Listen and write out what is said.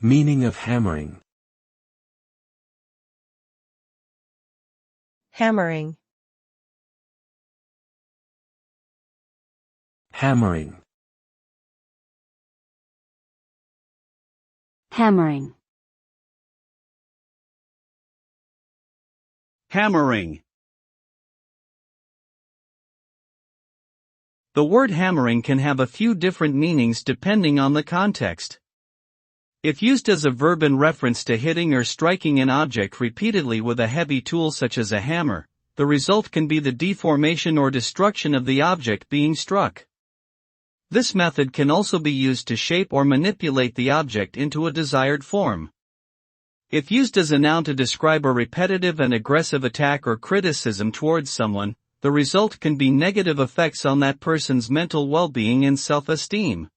Meaning of hammering. Hammering. Hammering. Hammering. Hammering. The word hammering can have a few different meanings depending on the context. If used as a verb in reference to hitting or striking an object repeatedly with a heavy tool such as a hammer, the result can be the deformation or destruction of the object being struck. This method can also be used to shape or manipulate the object into a desired form. If used as a noun to describe a repetitive and aggressive attack or criticism towards someone, the result can be negative effects on that person's mental well-being and self-esteem.